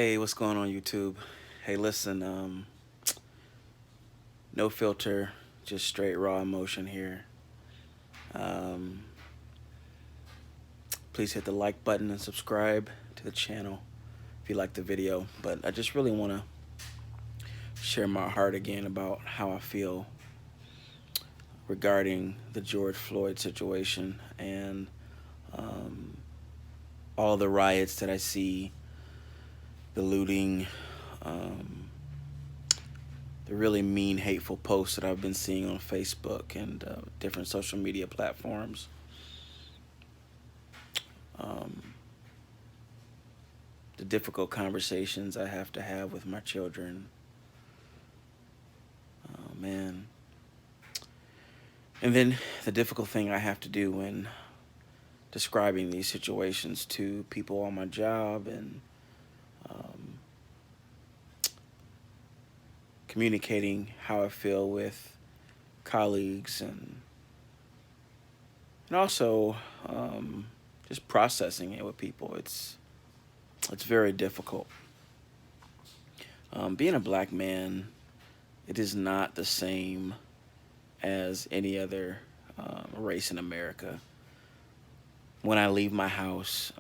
Hey, what's going on YouTube? Hey, listen, no filter, just straight raw emotion here. Um, Please hit the like button and subscribe to the channel if you like the video. But I just really want to share my heart again about how I feel regarding the George Floyd situation and um, all the riots that I see, the looting, um, the really mean, hateful posts that I've been seeing on Facebook and different social media platforms. Um, the difficult conversations I have to have with my children. Oh, man. And then the difficult thing I have to do when describing these situations to people on my job and um, communicating how I feel with colleagues and also just processing it with people. It's very difficult. Being a black man, it is not the same as any other race in America. When I leave my house,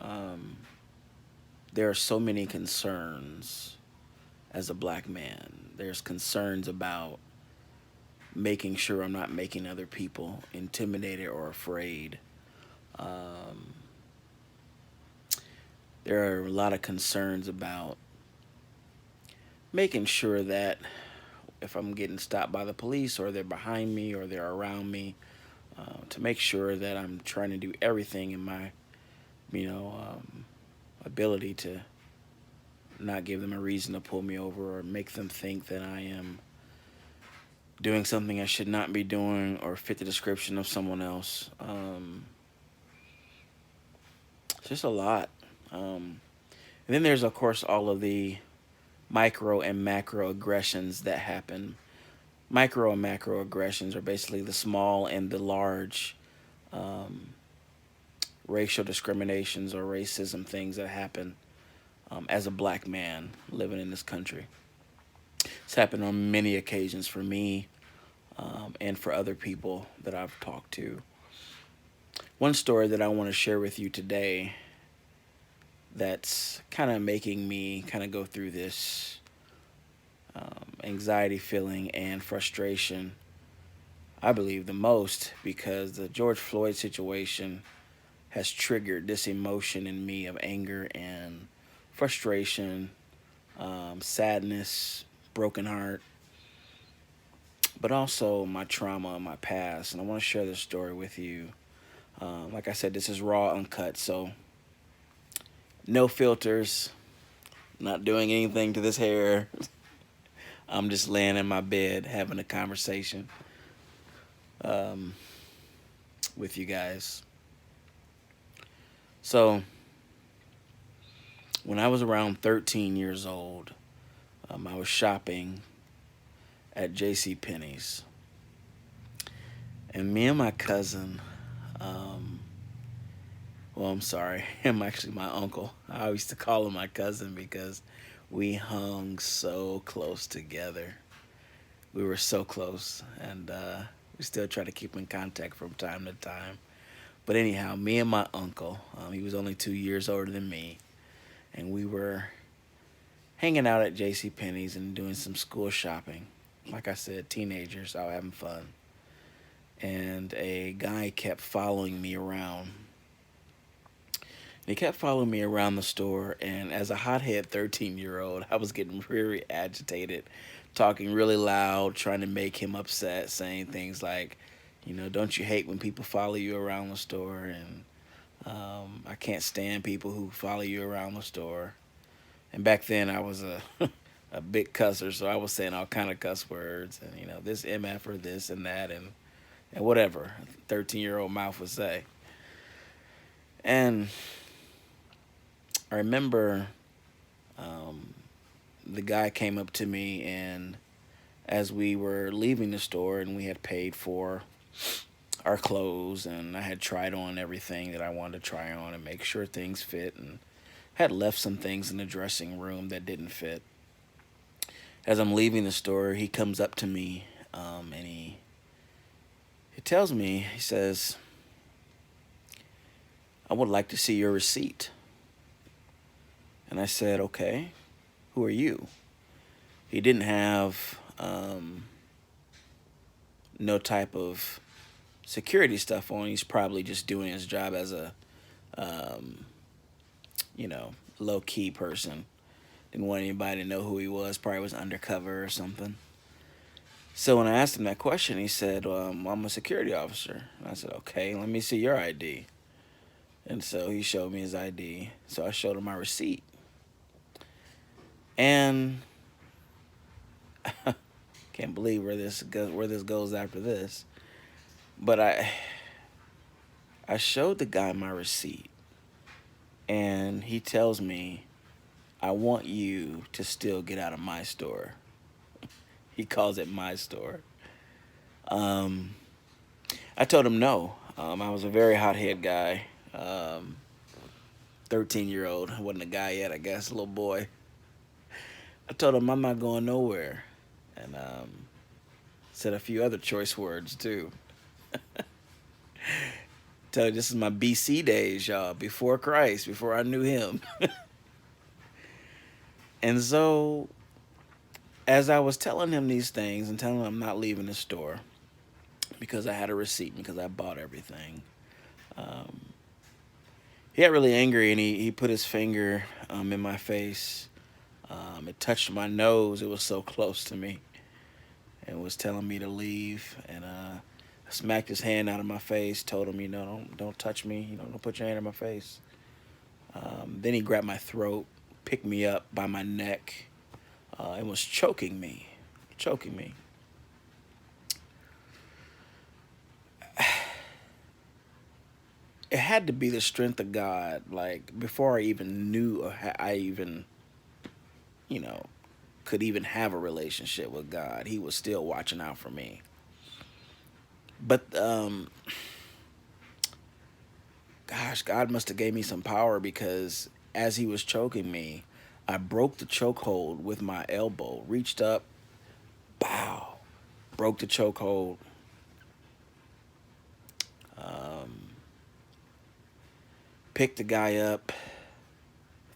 there are so many concerns as a black man. There's concerns about making sure I'm not making other people intimidated or afraid. Um, there are a lot of concerns about making sure that if I'm getting stopped by the police or they're behind me or they're around me, to make sure that I'm trying to do everything in my, you know, ability to not give them a reason to pull me over or make them think that I am doing something I should not be doing or fit the description of someone else. It's just a lot. And then there's, of course, all of the micro and macro aggressions that happen. Micro and macro aggressions are basically the small and the large um, racial discriminations or racism things that happen as a black man living in this country. It's happened on many occasions for me and for other people that I've talked to. One story that I want to share with you today that's kind of making me kind of go through this anxiety feeling and frustration, I believe, the most because the George Floyd situation has triggered this emotion in me of anger and frustration, sadness, broken heart, but also my trauma and my past. And I want to share this story with you. Like I said, this is raw, uncut, so no filters, not doing anything to this hair. I'm just laying in my bed having a conversation um, with you guys. So, when I was around 13 years old, I was shopping at J.C. Penney's, and me and my cousin, um, well, I'm sorry, I'm actually my uncle. I used to call him my cousin because we hung so close together. We were so close, and we still try to keep in contact from time to time. But anyhow, me and my uncle, he was only 2 years older than me, and we were hanging out at J.C. Penney's and doing some school shopping. Like I said, teenagers out having fun. And a guy kept following me around. And he kept following me around the store, and as a hothead 13-year-old, I was getting very agitated, talking really loud, trying to make him upset, saying things like, don't you hate when people follow you around the store? And I can't stand people who follow you around the store. And back then, I was a a big cusser, so I was saying all kind of cuss words, and this mf or this and that, and whatever 13-year-old mouth would say. And I remember um, the guy came up to me, and as we were leaving the store and we had paid for our clothes and I had tried on everything that I wanted to try on and make sure things fit and had left some things in the dressing room that didn't fit. As I'm leaving the store, he comes up to me, and he tells me, he says, "I would like to see your receipt." And I said, "Okay, who are you?" He didn't have no type of security stuff on. He's probably just doing his job as a, um, you know, low key person. Didn't want anybody to know who he was. Probably was undercover or something. So when I asked him that question, he said, "I'm a security officer." And I said, "Okay, let me see your ID." And so he showed me his ID. So I showed him my receipt. And can't believe where this goes after this. But I showed the guy my receipt, and he tells me, "I want you to still get out of my store." He calls it my store. Um, I told him no. I was a very hothead guy. 13-year-old. I wasn't a guy yet, I guess, a little boy. I told him I'm not going nowhere. And said a few other choice words, too. Tell you this is my BC days, y'all, before Christ, before I knew him. And so, as I was telling him these things and telling him I'm not leaving the store because I had a receipt, because I bought everything, um, he got really angry and he put his finger in my face. It touched my nose. It was so close to me and was telling me to leave. And I smacked his hand out of my face, told him, don't touch me. Don't put your hand in my face. Then he grabbed my throat, picked me up by my neck, and was choking me. Choking me. It had to be the strength of God. Like, before I even knew or I even, you know, could even have a relationship with God, he was still watching out for me. But gosh, God must have gave me some power, because as he was choking me, I broke the chokehold with my elbow, reached up, bow, broke the chokehold. Um, Picked the guy up,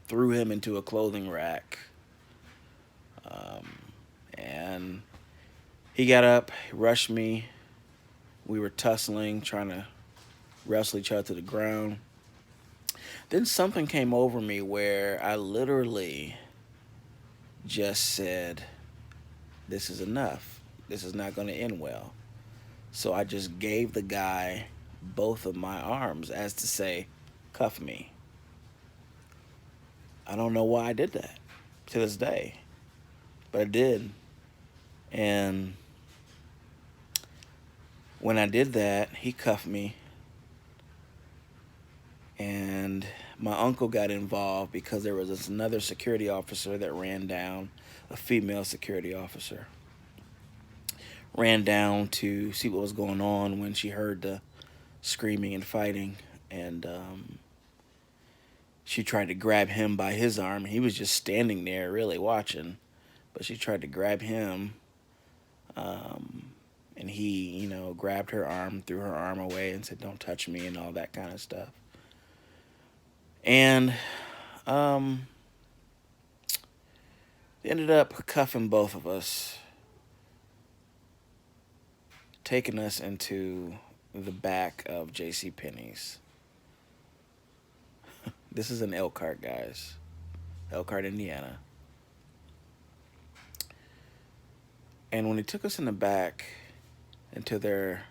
threw him into a clothing rack, um, and he got up, rushed me. We were tussling, trying to wrestle each other to the ground. Then something came over me where I literally just said, "This is enough. This is not going to end well." So I just gave the guy both of my arms, as to say, "Cuff me." I don't know why I did that to this day, but I did. And when I did that, he cuffed me, and my uncle got involved because there was another security officer that ran down, a female security officer, ran down to see what was going on when she heard the screaming and fighting. And she tried to grab him by his arm. He was just standing there really watching, but she tried to grab him, um, and he, grabbed her arm, threw her arm away and said, "Don't touch me," and all that kind of stuff. And um, they ended up cuffing both of us, taking us into the back of J.C. Penney's. This is in Elkhart, guys. Elkhart, Indiana. And when they took us in the back into their,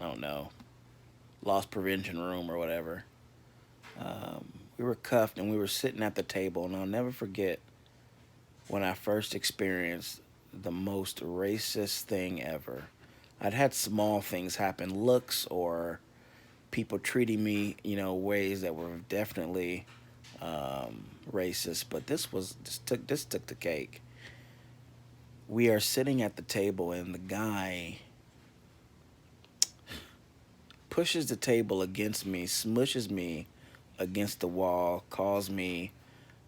I don't know, loss prevention room or whatever, we were cuffed and we were sitting at the table. And I'll never forget when I first experienced the most racist thing ever. I'd had small things happen, looks or people treating me, ways that were definitely racist. But this took the cake. We are sitting at the table, and the guy pushes the table against me, smushes me against the wall, calls me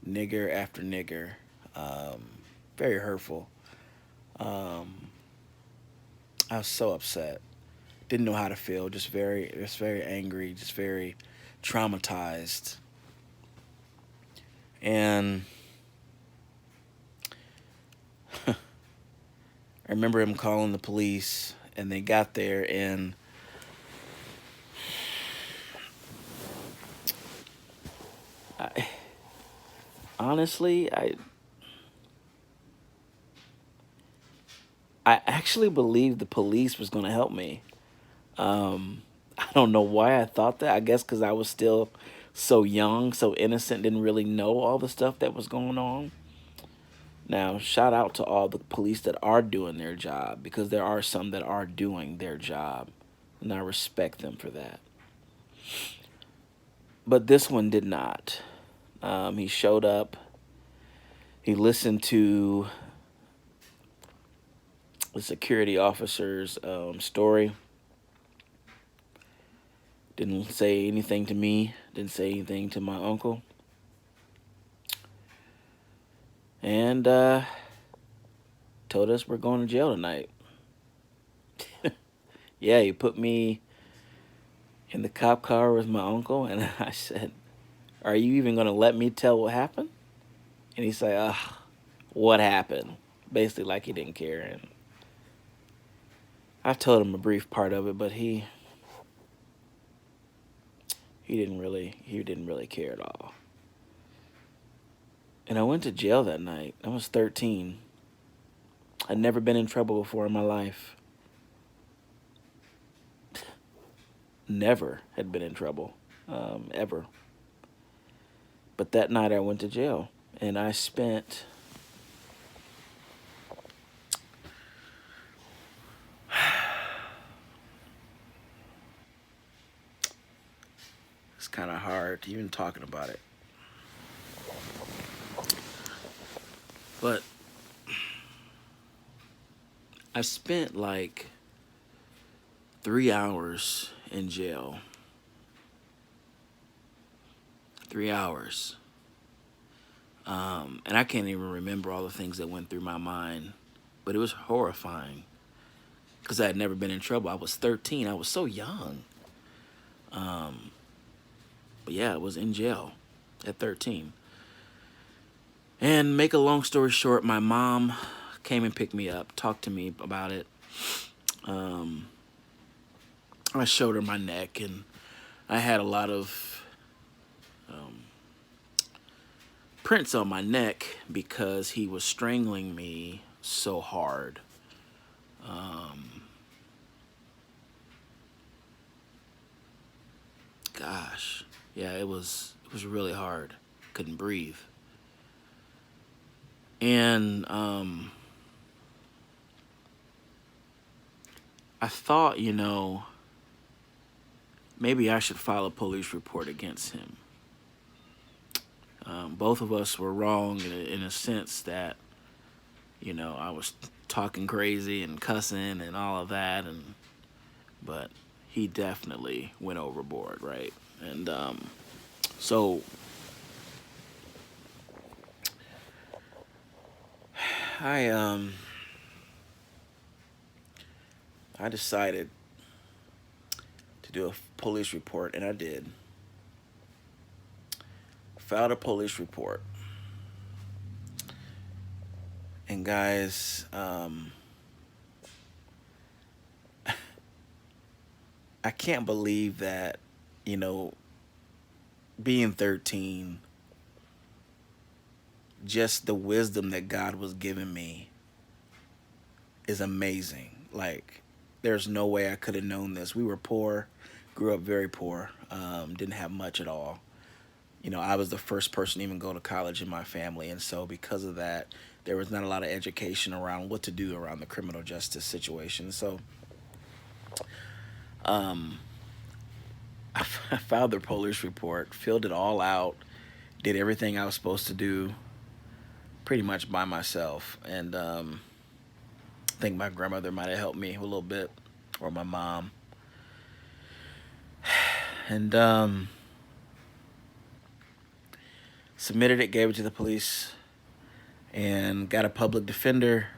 nigger after nigger. Um, Very hurtful. Um, I was so upset. Didn't know how to feel. Just very angry. Just very traumatized. And I remember him calling the police, and they got there, and I, honestly, I actually believed the police was going to help me. I don't know why I thought that. I guess because I was still so young, so innocent, didn't really know all the stuff that was going on. Now, shout out to all the police that are doing their job, because there are some that are doing their job, and I respect them for that. But this one did not. He showed up. He listened to the security officer's story. Didn't say anything to me. Didn't say anything to my uncle. And told us we're going to jail tonight. Yeah, he put me in the cop car with my uncle, and I said, "Are you even going to let me tell what happened?" And he said, "What happened?" Basically, like he didn't care. And I told him a brief part of it, but he didn't really care at all. And I went to jail that night. I was 13. I'd never been in trouble before in my life. Never had been in trouble, ever. But that night I went to jail, and I spent it's kind of hard even talking about it. But I spent like 3 hours in jail. 3 hours. And I can't even remember all the things that went through my mind, but it was horrifying because I had never been in trouble. I was 13. I was so young. Um, but yeah, I was in jail at 13. And make a long story short, my mom came and picked me up, talked to me about it. Um, I showed her my neck, and I had a lot of um, prints on my neck because he was strangling me so hard. Um, Gosh, yeah, it was really hard. Couldn't breathe, and I thought, maybe I should file a police report against him. Both of us were wrong in a sense that I was talking crazy and cussing and all of that, and but he definitely went overboard, right? And so I I decided to do a police report, and I did. Filed a police report, and guys, I can't believe that, you know, being 13, just the wisdom that God was giving me is amazing. Like, there's no way I could have known this. We were poor, grew up very poor, didn't have much at all. I was the first person to even go to college in my family, and so because of that, there was not a lot of education around what to do around the criminal justice situation. So, um, I filed the police report, filled it all out, did everything I was supposed to do, pretty much by myself, and I think my grandmother might have helped me a little bit, or my mom, and Submitted it, gave it to the police, and got a public defender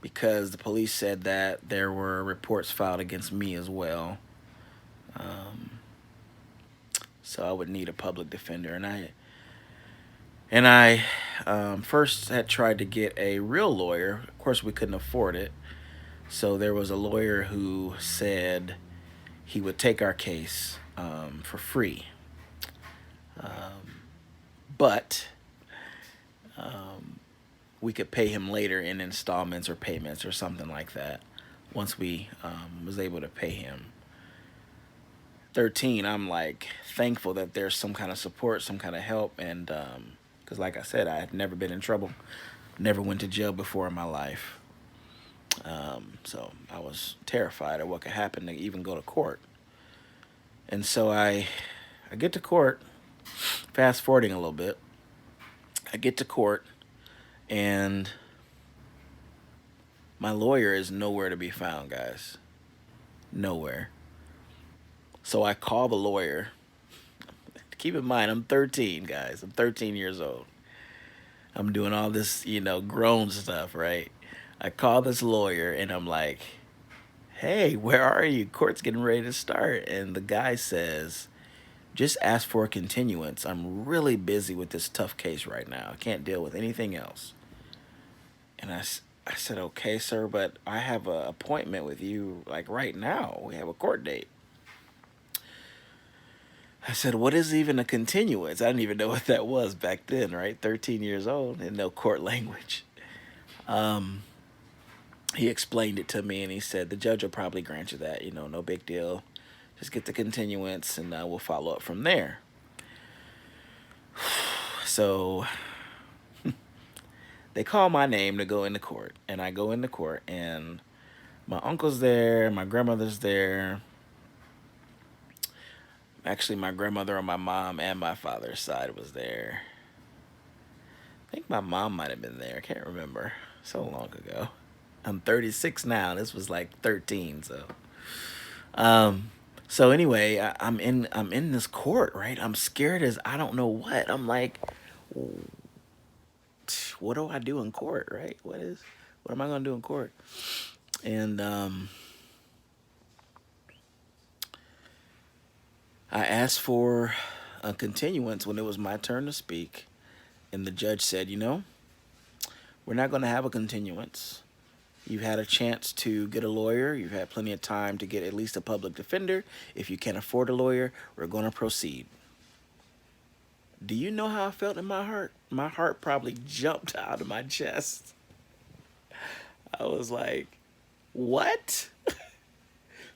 because the police said that there were reports filed against me as well. Um, so I would need a public defender, and I first had tried to get a real lawyer. Of course, we couldn't afford it, so there was a lawyer who said he would take our case for free, um, but um, we could pay him later in installments or payments or something like that. Once we was able to pay him. 13, I'm like thankful that there's some kind of support, some kind of help, and because like I said, I had never been in trouble, never went to jail before in my life. So I was terrified of what could happen to even go to court. And so I get to court, fast forwarding a little bit. I get to court, and my lawyer is nowhere to be found, guys. Nowhere. So I call the lawyer. Keep in mind, I'm 13, guys. I'm 13 years old. I'm doing all this, grown stuff, right? I call this lawyer and I'm like, hey, where are you? Court's getting ready to start. And the guy says, just ask for a continuance. I'm really busy with this tough case right now. I can't deal with anything else. And I said, okay, sir, but I have an appointment with you like right now. We have a court date. I said, what is even a continuance? I didn't even know what that was back then, right? 13 years old and no court language. Um, he explained it to me and he said, the judge will probably grant you that, no big deal. Just get the continuance and we'll follow up from there. So they call my name to go into court, and I go into court, and my uncle's there, my grandmother's there. Actually, my grandmother on my mom and my father's side was there. I think my mom might have been there. I can't remember. So long ago. I'm 36 now. This was like 13. Um, so anyway, I'm in this court, right? I'm scared as I don't know what. I'm like, what do I do in court, right? What am I gonna do in court? And I asked for a continuance when it was my turn to speak, and the judge said, we're not going to have a continuance. You've had a chance to get a lawyer. You've had plenty of time to get at least a public defender. If you can't afford a lawyer, we're going to proceed. Do you know how I felt in my heart? My heart probably jumped out of my chest. I was like, what?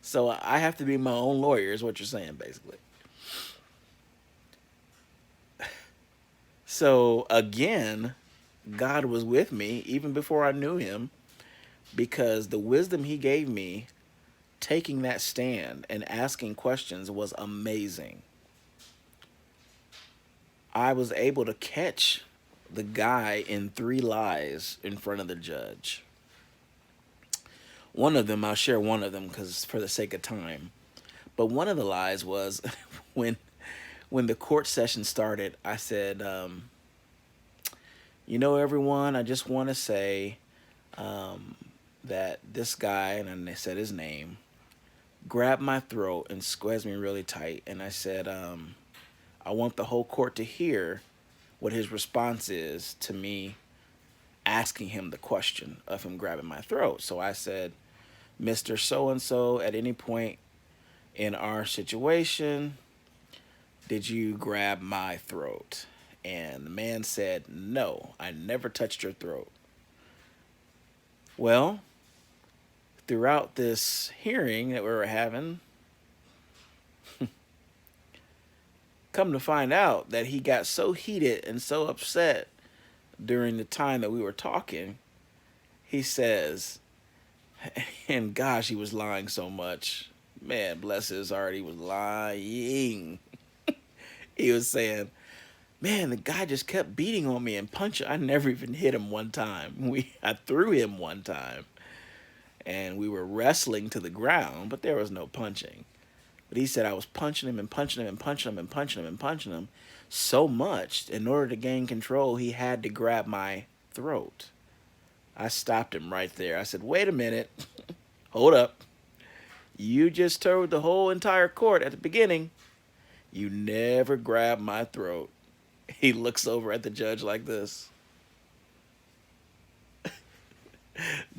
So I have to be my own lawyer, is what you're saying, basically. So again, God was with me even before I knew him, because the wisdom he gave me taking that stand and asking questions was amazing. I was able to catch the guy in three lies in front of the judge. One of them, I'll share one of them because for the sake of time. But one of the lies was when when the court session started, I said, everyone, I just want to say um, that this guy, and then they said his name, grabbed my throat and squeezed me really tight. And I said, I want the whole court to hear what his response is to me asking him the question of him grabbing my throat. So I said, Mr. So and so, at any point in our situation, did you grab my throat? And the man said, no, I never touched your throat. Well, throughout this hearing that we were having, come to find out that he got so heated and so upset during the time that we were talking, he says, and gosh, he was lying so much. Man, bless his heart, he was lying. He was saying, man, the guy just kept beating on me and punching. I never even hit him one time. I threw him one time, and we were wrestling to the ground, but there was no punching. But he said I was punching him and punching him and punching him and punching him and punching him so much. In order to gain control, he had to grab my throat. I stopped him right there. I said, wait a minute. Hold up. You just told the whole entire court at the beginning, you never grabbed my throat. He looks over at the judge like this.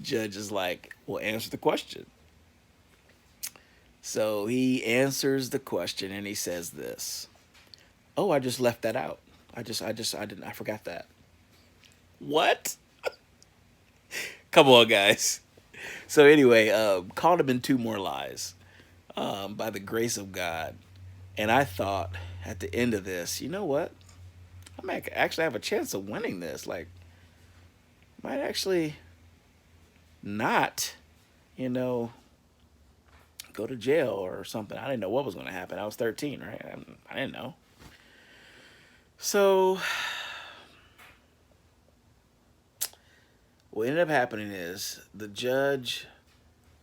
Judge is like, well, answer the question. So he answers the question and he says this. Oh, I just left that out. I forgot that. What? Come on, guys. So anyway, called him in two more lies, by the grace of God. And I thought at the end of this, you know what? I might actually have a chance of winning this. Like, might actually not, you know, go to jail or something. I didn't know what was going to happen. I was 13, right? I didn't know. So what ended up happening is the judge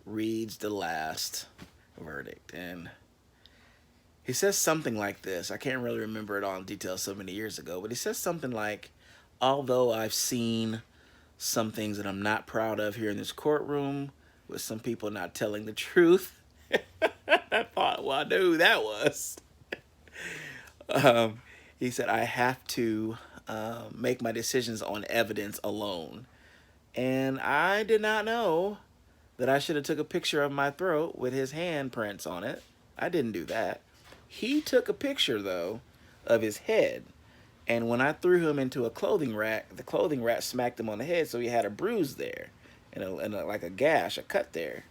reads the last verdict, and he says something like this. I can't really remember it all in detail so many years ago, but he says something like, although I've seen some things that I'm not proud of here in this courtroom, with some people not telling the truth. I thought, well, I knew who that was. He said, I have to make my decisions on evidence alone. And I did not know that I should have took a picture of my throat with his handprints on it. I didn't do that. He took a picture, though, of his head. And when I threw him into a clothing rack, the clothing rack smacked him on the head, so he had a bruise there and like a gash, a cut there.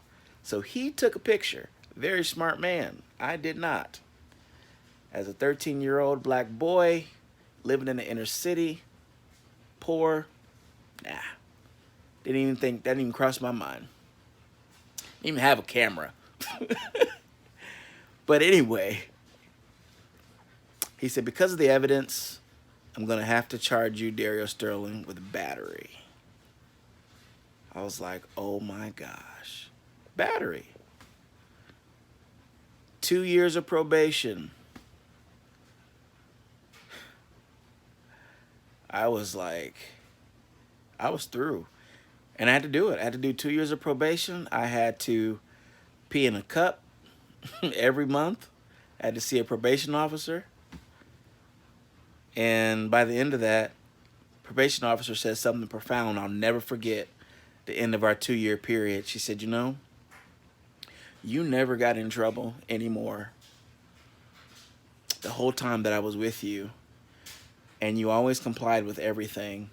So he took a picture. Very smart man. I did not. As a 13-year-old black boy living in the inner city, poor, nah. That didn't even cross my mind. Didn't even have a camera. But anyway, he said, because of the evidence, I'm going to have to charge you, Dario Sterling, with battery. I was like, oh my gosh. Battery. 2 years of probation. I was like, I was through. And I had to do it. I had to do 2 years of probation. I had to pee in a cup every month. I had to see a probation officer. And by the end of that, probation officer said something profound I'll never forget. The end of our 2-year period. She said, you know, you never got in trouble anymore the whole time that I was with you. And you always complied with everything.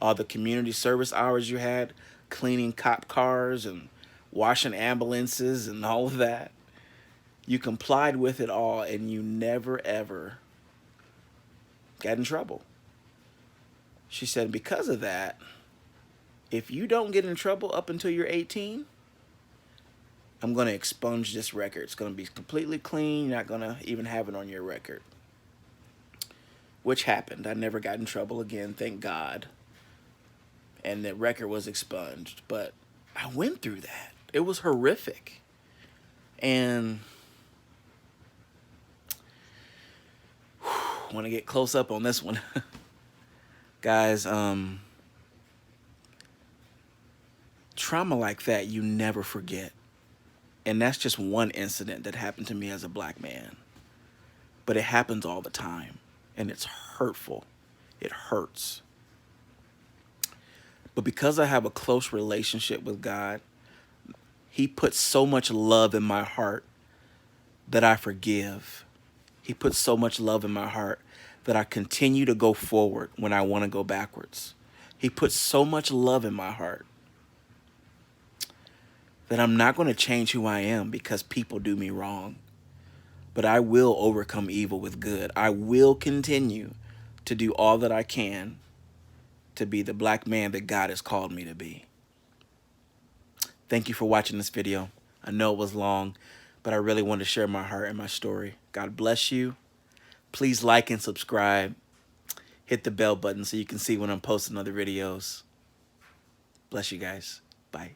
All the community service hours you had, cleaning cop cars and washing ambulances and all of that. You complied with it all, and you never, ever got in trouble. She said, because of that, if you don't get in trouble up until you're 18, I'm going to expunge this record. It's going to be completely clean. You're not going to even have it on your record. Which happened. I never got in trouble again, thank God. And the record was expunged. But I went through that. It was horrific. And I want to get close up on this one. Guys, trauma like that you never forget. And that's just one incident that happened to me as a black man. But it happens all the time. And it's hurtful. It hurts. But because I have a close relationship with God, He puts so much love in my heart that I forgive. He puts so much love in my heart that I continue to go forward when I want to go backwards. He puts so much love in my heart that I'm not going to change who I am because people do me wrong. But I will overcome evil with good. I will continue to do all that I can to be the black man that God has called me to be. Thank you for watching this video. I know it was long, but I really wanted to share my heart and my story. God bless you. Please like and subscribe. Hit the bell button so you can see when I'm posting other videos. Bless you guys. Bye.